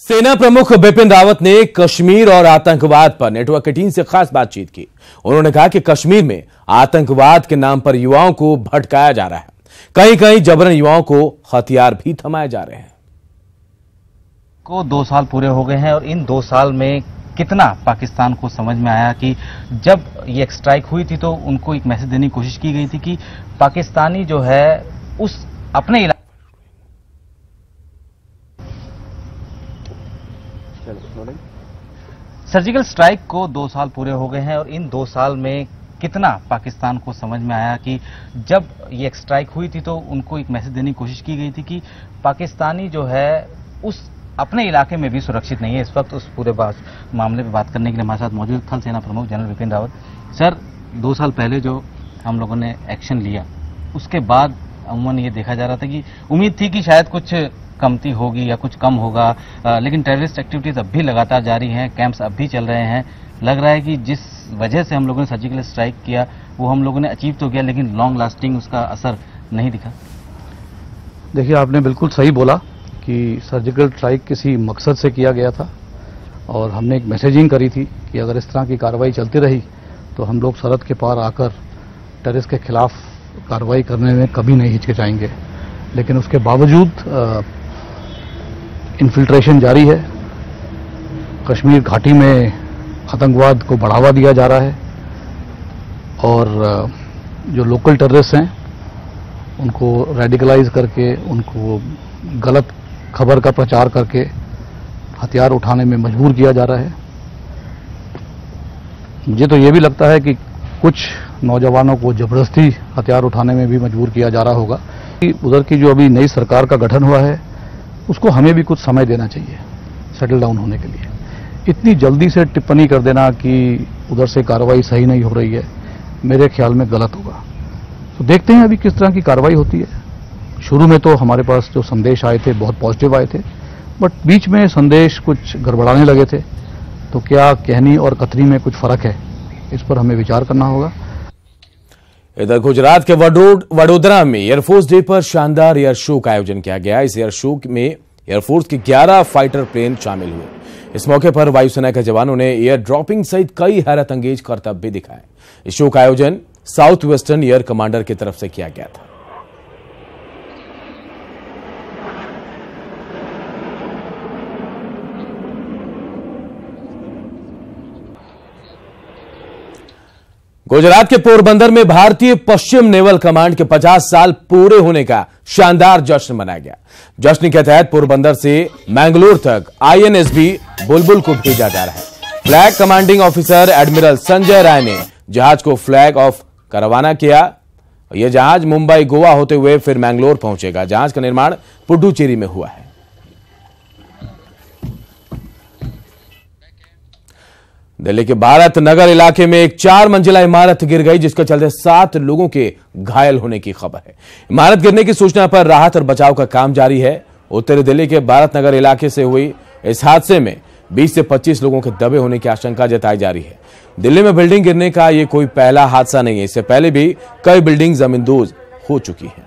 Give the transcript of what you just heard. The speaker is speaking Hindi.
सेना प्रमुख बिपिन रावत ने कश्मीर और आतंकवाद पर नेटवर्क 18 से खास बातचीत की। उन्होंने कहा कि कश्मीर में आतंकवाद के नाम पर युवाओं को भटकाया जा रहा है, कहीं कहीं जबरन युवाओं को हथियार भी थमाए जा रहे हैं। 2 साल पूरे हो गए हैं और इन 2 साल में कितना पाकिस्तान को समझ में आया कि जब ये स्ट्राइक हुई थी तो उनको एक मैसेज देने की कोशिश की गई थी कि पाकिस्तानी जो है उस अपने इलाके सर्जिकल स्ट्राइक को 2 साल पूरे हो गए हैं और इन 2 साल में कितना पाकिस्तान को समझ में आया कि जब ये स्ट्राइक हुई थी तो उनको एक मैसेज देने की कोशिश की गई थी कि पाकिस्तानी जो है उस अपने इलाके में भी सुरक्षित नहीं है। इस वक्त उस पूरे मामले पे बात करने के लिए हमारे साथ मौजूद थल सेना प्रमुख जनरल बिपिन रावत। सर, 2 साल पहले जो हम लोगों ने एक्शन लिया उसके बाद अमूमन ये देखा जा रहा था कि उम्मीद थी कि शायद कुछ कमती होगी या कुछ कम होगा, लेकिन टेररिस्ट एक्टिविटीज अब भी लगातार जारी हैं, कैंप्स अब भी चल रहे हैं। लग रहा है कि जिस वजह से हम लोगों ने सर्जिकल स्ट्राइक किया वो हम लोगों ने अचीव तो किया, लेकिन लॉन्ग लास्टिंग उसका असर नहीं दिखा। देखिए, आपने बिल्कुल सही बोला कि सर्जिकल स्ट्राइक किसी मकसद से किया गया था और हमने एक मैसेजिंग करी थी कि अगर इस तरह की कार्रवाई चलती रही तो हम लोग सरहद के पार आकर टेररिस्ट के खिलाफ कार्रवाई करने में कभी नहीं हिचकिचाएंगे। लेकिन उसके बावजूद इन्फिल्ट्रेशन जारी है। कश्मीर घाटी में आतंकवाद को बढ़ावा दिया जा रहा है और जो लोकल टेररिस्ट हैं उनको रेडिकलाइज करके, उनको गलत खबर का प्रचार करके हथियार उठाने में मजबूर किया जा रहा है। मुझे तो ये भी लगता है कि कुछ नौजवानों को जबरदस्ती हथियार उठाने में भी मजबूर किया जा रहा होगा। उधर की जो अभी नई सरकार का गठन हुआ है उसको हमें भी कुछ समय देना चाहिए सेटल डाउन होने के लिए। इतनी जल्दी से टिप्पणी कर देना कि उधर से कार्रवाई सही नहीं हो रही है, मेरे ख्याल में गलत होगा। तो देखते हैं अभी किस तरह की कार्रवाई होती है। शुरू में तो हमारे पास जो संदेश आए थे बहुत पॉजिटिव आए थे, बट बीच में संदेश कुछ गड़बड़ाने लगे थे। तो क्या कहनी और कथनी में कुछ फर्क है, इस पर हमें विचार करना होगा। इधर गुजरात के वडोदरा में एयरफोर्स डे पर शानदार एयर शो का आयोजन किया गया। इस एयर शो में एयरफोर्स के 11 फाइटर प्लेन शामिल हुए। इस मौके पर वायुसेना के जवानों ने एयर ड्रॉपिंग सहित कई हैरत अंगेज करतब भी दिखाए। इस शो का आयोजन साउथ वेस्टर्न एयर कमांडर की तरफ से किया गया था। गुजरात के पोरबंदर में भारतीय पश्चिम नेवल कमांड के 50 साल पूरे होने का शानदार जश्न मनाया गया। जश्न के तहत पोरबंदर से मैंगलोर तक INSB बुलबुल को भेजा जा रहा है। Flag commanding officer admiral Sanjay Rai ने जहाज को फ्लैग ऑफ का रवाना किया। यह जहाज मुंबई गोवा होते हुए फिर मैंगलोर पहुंचेगा। जहाज का निर्माण पुडुचेरी में हुआ है। दिल्ली के भारत नगर इलाके में एक 4 मंजिला इमारत गिर गई, जिसके चलते 7 लोगों के घायल होने की खबर है। इमारत गिरने की सूचना पर राहत और बचाव का काम जारी है। उत्तरी दिल्ली के भारत नगर इलाके से हुई इस हादसे में 20 से 25 लोगों के दबे होने की आशंका जताई जा रही है। दिल्ली में बिल्डिंग गिरने का यह कोई पहला हादसा नहीं है। इससे पहले भी कई बिल्डिंग जमींदोज हो चुकी है।